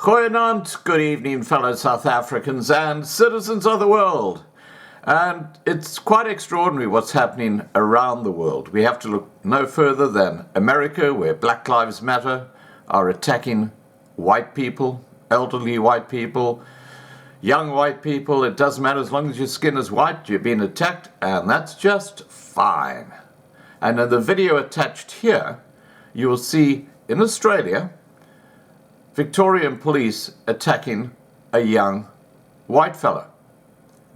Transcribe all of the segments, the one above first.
Goeienaand, good evening, fellow South Africans and citizens of the world. And it's quite extraordinary what's happening around the world. We have to look no further than America, where Black Lives Matter are attacking white people, elderly white people, young white people. It doesn't matter, as long as your skin is white, you're being attacked, and that's just fine. And in the video attached here, you will see in Australia, Victorian police attacking a young white fella.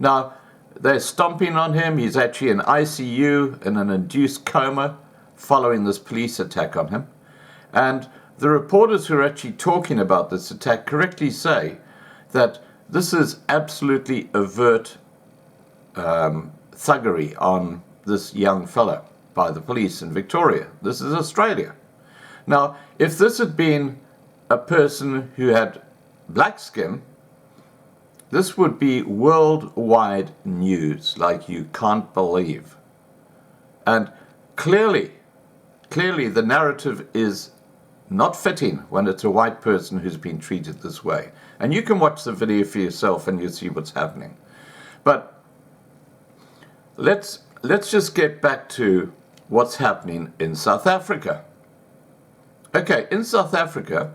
Now, they're stomping on him. He's actually in ICU in an induced coma following this police attack on him. And the reporters who are actually talking about this attack correctly say that this is absolutely overt thuggery on this young fella by the police in Victoria. This is Australia. Now, if this had been a person who had black skin, this would be worldwide news like you can't believe. And clearly the narrative is not fitting when it's a white person who's been treated this way. And you can watch the video for yourself and you'll see what's happening. But let's just get back to what's happening in South Africa. Okay, in South Africa,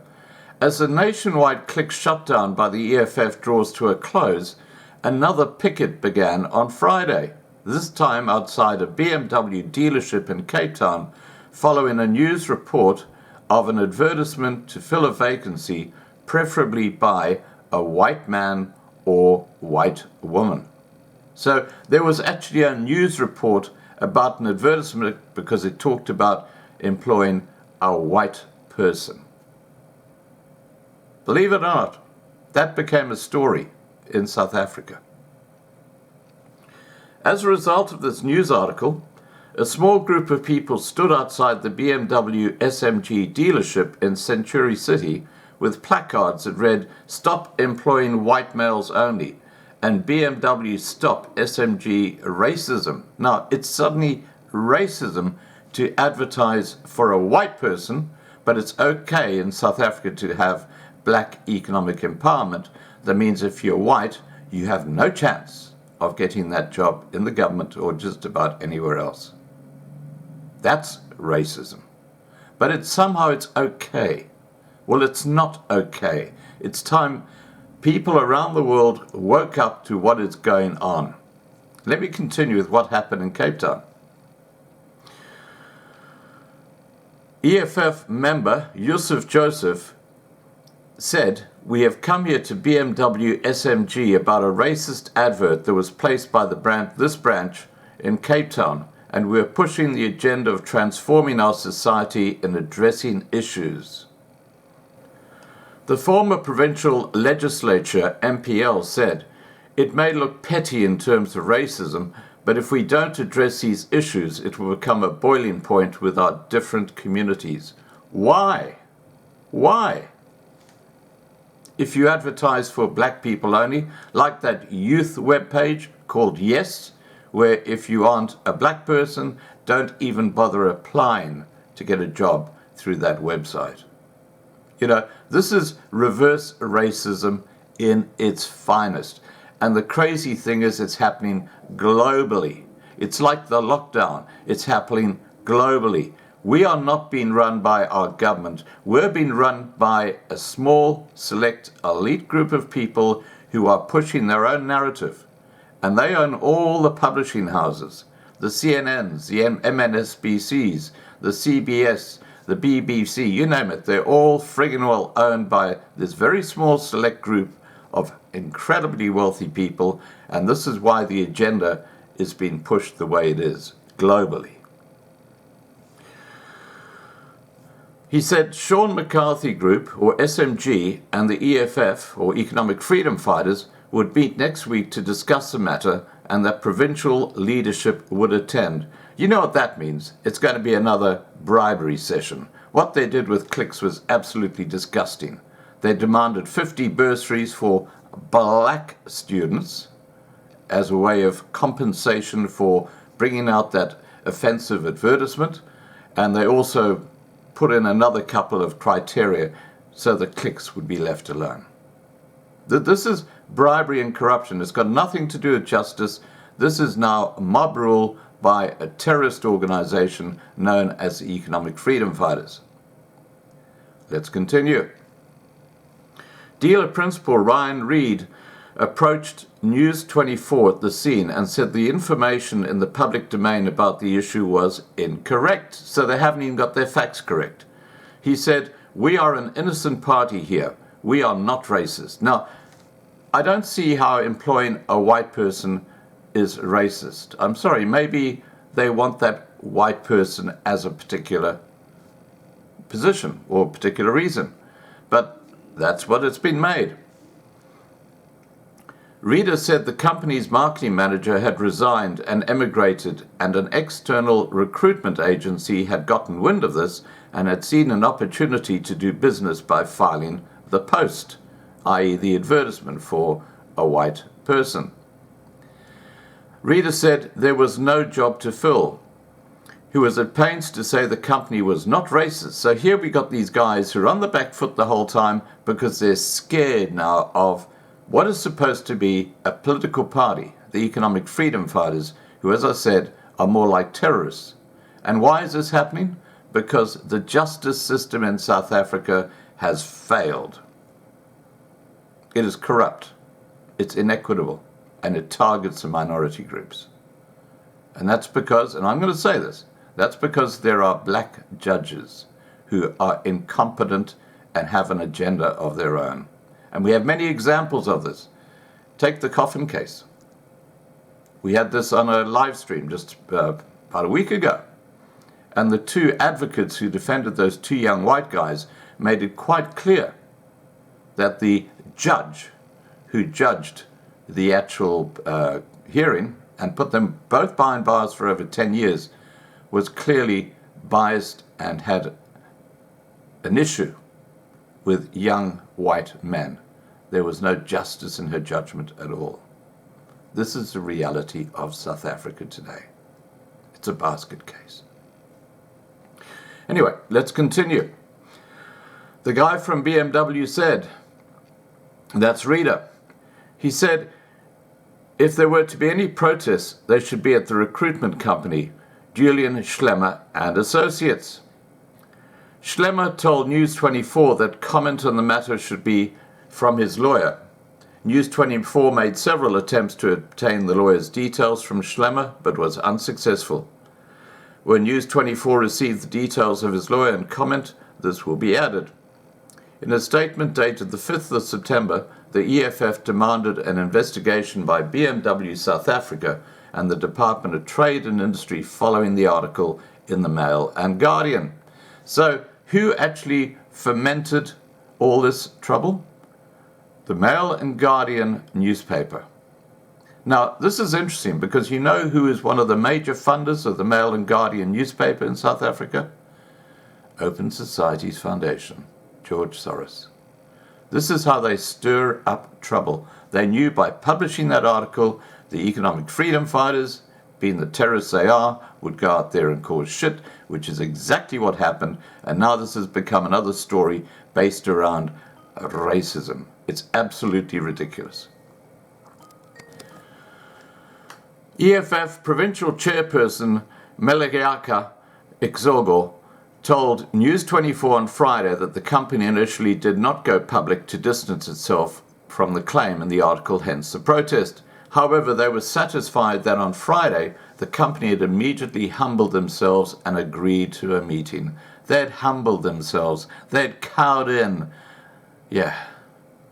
as the nationwide click shutdown by the EFF draws to a close, another picket began on Friday, this time outside a BMW dealership in Cape Town, following a news report of an advertisement to fill a vacancy, preferably by a white man or white woman. So there was actually a news report about an advertisement because it talked about employing a white person. Believe it or not, that became a story in South Africa. As a result of this news article, a small group of people stood outside the BMW SMG dealership in Century City with placards that read, "Stop employing white males only," and BMW Stop SMG Racism. Now, it's suddenly racism to advertise for a white person, but it's okay in South Africa to have black economic empowerment. That means if you're white, you have no chance of getting that job in the government or just about anywhere else. That's racism. But somehow it's okay. Well, it's not okay. It's time people around the world woke up to what is going on. Let me continue with what happened in Cape Town. EFF member Yusuf Joseph said, "We have come here to BMW SMG about a racist advert that was placed by this branch in Cape Town, and we are pushing the agenda of transforming our society and addressing issues." The former provincial legislature, MPL, said, "It may look petty in terms of racism, but if we don't address these issues, it will become a boiling point with our different communities." Why? Why? If you advertise for black people only, like that youth webpage called Yes, where if you aren't a black person, don't even bother applying to get a job through that website. You know, this is reverse racism in its finest. And the crazy thing is it's happening globally. It's like the lockdown. It's happening globally. We are not being run by our government. We're being run by a small, select, elite group of people who are pushing their own narrative. And they own all the publishing houses, the CNNs, the MNSBCs, the CBS, the BBC, you name it. They're all friggin' well owned by this very small, select group of incredibly wealthy people. And this is why the agenda is being pushed the way it is, globally. He said Sean McCarthy Group, or SMG, and the EFF, or Economic Freedom Fighters, would meet next week to discuss the matter and that provincial leadership would attend. You know what that means. It's going to be another bribery session. What they did with Clicks was absolutely disgusting. They demanded 50 bursaries for black students as a way of compensation for bringing out that offensive advertisement, and they also put in another couple of criteria so the cliques would be left alone. This is bribery and corruption. It's got nothing to do with justice. This is now mob rule by a terrorist organization known as the Economic Freedom Fighters. Let's continue. Dealer principal Ryan Reid approached News 24 at the scene and said the information in the public domain about the issue was incorrect, so they haven't even got their facts correct. He said, "We are an innocent party here. We are not racist." Now, I don't see how employing a white person is racist. I'm sorry, maybe they want that white person as a particular position or a particular reason, but that's what it's been made. Reader said the company's marketing manager had resigned and emigrated, and an external recruitment agency had gotten wind of this and had seen an opportunity to do business by filing the post, i.e. the advertisement for a white person. Reader said there was no job to fill. He was at pains to say the company was not racist. So here we got these guys who are on the back foot the whole time because they're scared now of what is supposed to be a political party, the Economic Freedom Fighters, who, as I said, are more like terrorists. And why is this happening? Because the justice system in South Africa has failed. It is corrupt, it's inequitable, and it targets the minority groups. And that's because, and I'm going to say this, that's because there are black judges who are incompetent and have an agenda of their own. And we have many examples of this. Take the coffin case. We had this on a live stream just about a week ago. And the two advocates who defended those two young white guys made it quite clear that the judge who judged the actual hearing and put them both behind bars for over 10 years was clearly biased and had an issue with young white men. There was no justice in her judgment at all. This is the reality of South Africa today. It's a basket case. Anyway, let's continue. The guy from BMW said, that's Reader, he said, if there were to be any protests, they should be at the recruitment company, Julian Schlemmer and Associates. Schlemmer told News 24 that comment on the matter should be from his lawyer. News 24 made several attempts to obtain the lawyer's details from Schlemmer, but was unsuccessful. When News 24 received the details of his lawyer and comment, this will be added. In a statement dated the 5th of September, the EFF demanded an investigation by BMW South Africa and the Department of Trade and Industry following the article in the Mail and Guardian. So, who actually fomented all this trouble? The Mail and Guardian newspaper. Now, this is interesting because you know who is one of the major funders of the Mail and Guardian newspaper in South Africa? Open Society's Foundation, George Soros. This is how they stir up trouble. They knew by publishing that article, the Economic Freedom Fighters, being the terrorists they are, would go out there and cause shit, which is exactly what happened. And now this has become another story based around racism. It's absolutely ridiculous. EFF Provincial Chairperson Melegiaka Exogo told News 24 on Friday that the company initially did not go public to distance itself from the claim in the article, hence the protest. However, they were satisfied that on Friday, the company had immediately humbled themselves and agreed to a meeting. They had humbled themselves. They had cowed in. Yeah.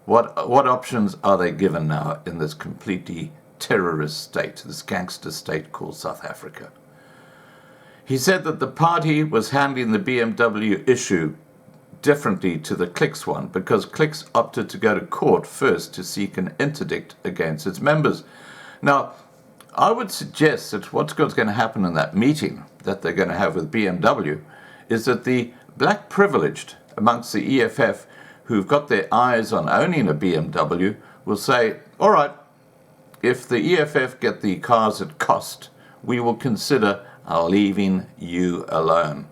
What options are they given now in this completely terrorist state, this gangster state called South Africa? He said that the party was handling the BMW issue differently to the Clicks one because Clicks opted to go to court first to seek an interdict against its members. Now, I would suggest that what's going to happen in that meeting that they're going to have with BMW is that the black privileged amongst the EFF who've got their eyes on owning a BMW will say, all right, if the EFF get the cars at cost, we will consider leaving you alone.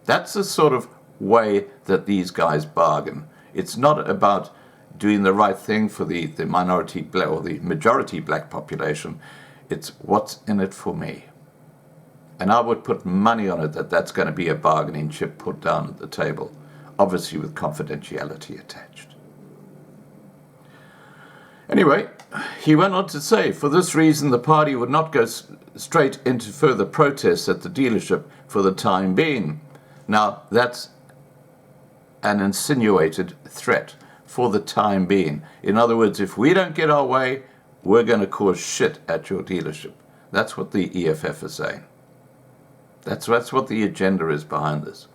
That's the sort of way that these guys bargain. It's not about doing the right thing for the minority black or the majority black population. It's what's in it for me. And I would put money on it that that's going to be a bargaining chip put down at the table, obviously with confidentiality attached. Anyway, he went on to say, for this reason, the party would not go straight into further protests at the dealership for the time being. Now, that's an insinuated threat, for the time being. In other words, if we don't get our way, we're going to cause shit at your dealership. That's what the EFF is saying. That's what the agenda is behind this.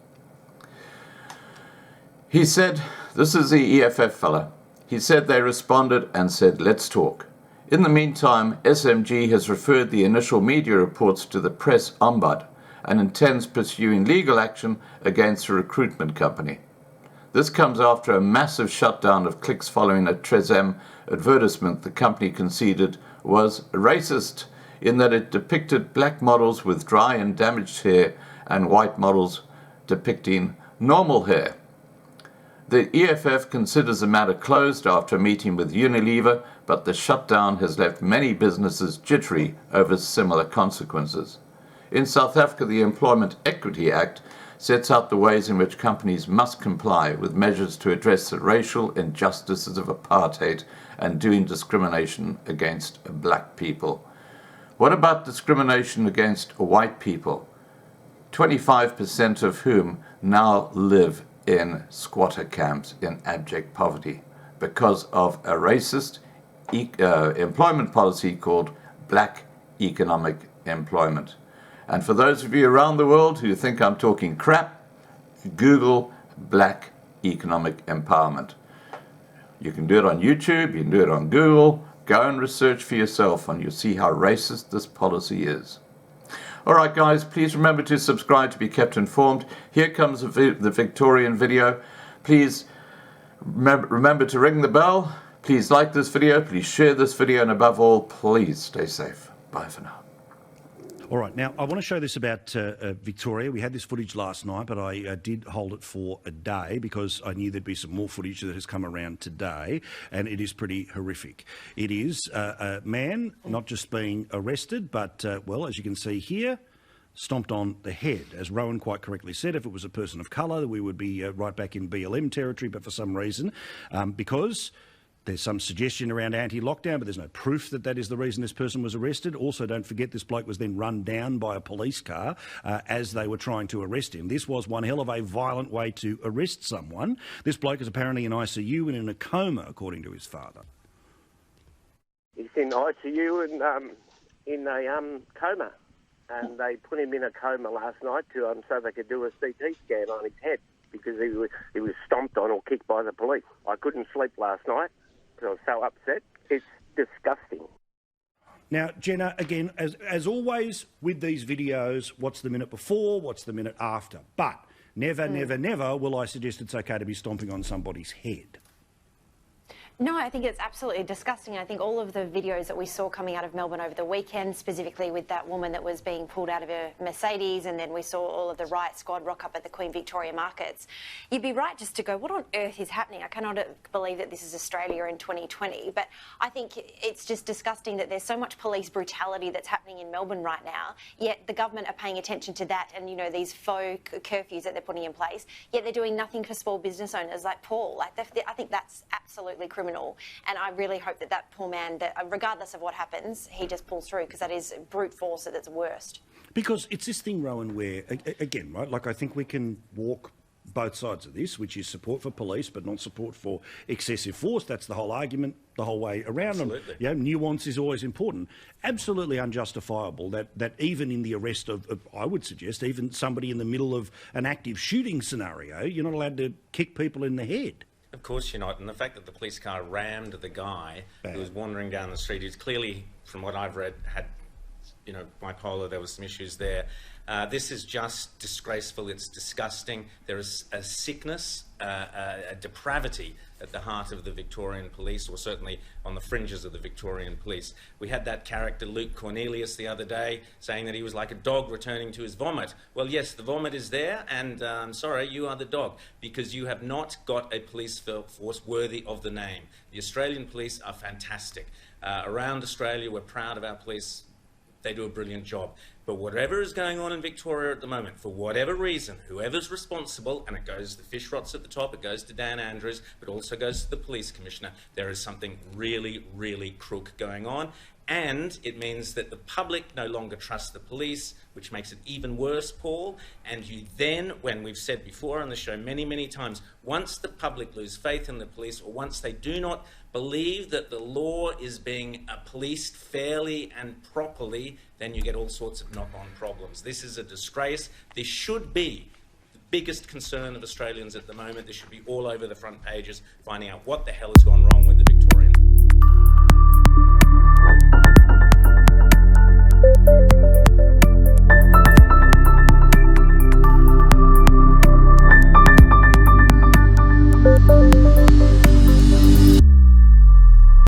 He said, this is the EFF fella, he said they responded and said, let's talk. In the meantime, SMG has referred the initial media reports to the press ombud and intends pursuing legal action against the recruitment company. This comes after a massive shutdown of clicks following a Trezem advertisement the company conceded was racist in that it depicted black models with dry and damaged hair and white models depicting normal hair. The EFF considers the matter closed after a meeting with Unilever, but the shutdown has left many businesses jittery over similar consequences. In South Africa, the Employment Equity Act sets out the ways in which companies must comply with measures to address the racial injustices of apartheid and doing discrimination against black people. What about discrimination against white people, 25% of whom now live in squatter camps in abject poverty because of a racist employment policy called black economic employment? And for those of you around the world who think I'm talking crap, Google black economic empowerment. You can do it on YouTube, you can do it on Google. Go and research for yourself and you'll see how racist this policy is. All right, guys, please remember to subscribe to be kept informed. Here comes the Victorian video. Please remember to ring the bell. Please like this video. Please share this video. And above all, please stay safe. Bye for now. All right, now I want to show this about Victoria. We had this footage last night, but I did hold it for a day because I knew there'd be some more footage that has come around today, and it is pretty horrific. It is a man not just being arrested, but, well, as you can see here, stomped on the head. As Rowan quite correctly said, if it was a person of colour, we would be right back in BLM territory, but for some reason, because there's some suggestion around anti-lockdown, but there's no proof that that is the reason this person was arrested. Also, don't forget, this bloke was then run down by a police car as they were trying to arrest him. This was one hell of a violent way to arrest someone. This bloke is apparently in ICU and in a coma, according to his father. He's in ICU and in a coma. And they put him in a coma last night so they could do a CT scan on his head because he was stomped on or kicked by the police. I couldn't sleep last night. I was so upset. It's disgusting. Now, Jenna, again, as always with these videos, what's the minute before, what's the minute after? But never, never, never will I suggest it's okay to be stomping on somebody's head. No, I think it's absolutely disgusting. I think all of the videos that we saw coming out of Melbourne over the weekend, specifically with that woman that was being pulled out of her Mercedes, and then we saw all of the riot squad rock up at the Queen Victoria markets, you'd be right just to go, what on earth is happening? I cannot believe that this is Australia in 2020, but I think it's just disgusting that there's so much police brutality that's happening in Melbourne right now, yet the government are paying attention to that and, you know, these faux curfews that they're putting in place, yet they're doing nothing for small business owners like Paul. Like, I think that's absolutely criminal. And I really hope that that poor man, that regardless of what happens, he just pulls through, because that is brute force at its worst. Because it's this thing, Rowan, where, again, right, like I think we can walk both sides of this, which is support for police but not support for excessive force. That's the whole argument the whole way around. Absolutely. You know, nuance is always important. Absolutely unjustifiable that even in the arrest of, I would suggest, even somebody in the middle of an active shooting scenario, you're not allowed to kick people in the head. Of course you're not. And the fact that the police car rammed the guy who was wandering down the street, who's clearly, from what I've read, had bipolar, there were some issues there. This is just disgraceful. It's disgusting. There is a sickness, a depravity at the heart of the Victorian police, or certainly on the fringes of the Victorian police. We had that character, Luke Cornelius, the other day, saying that he was like a dog returning to his vomit. Well, yes, the vomit is there, and I'm sorry, you are the dog, because you have not got a police force worthy of the name. The Australian police are fantastic. Around Australia, we're proud of our police. They do a brilliant job. But whatever is going on in Victoria at the moment, for whatever reason, whoever's responsible, and it goes, the fish rots at the top, it goes to Dan Andrews, but also goes to the police commissioner, there is something really, really crook going on. And it means that the public no longer trusts the police, which makes it even worse, Paul. And you then, when we've said before on the show many, many times, once the public lose faith in the police, or once they do not believe that the law is being policed fairly and properly, then you get all sorts of knock-on problems. This is a disgrace. This should be the biggest concern of Australians at the moment. This should be all over the front pages, finding out what the hell has gone wrong with the Victorian.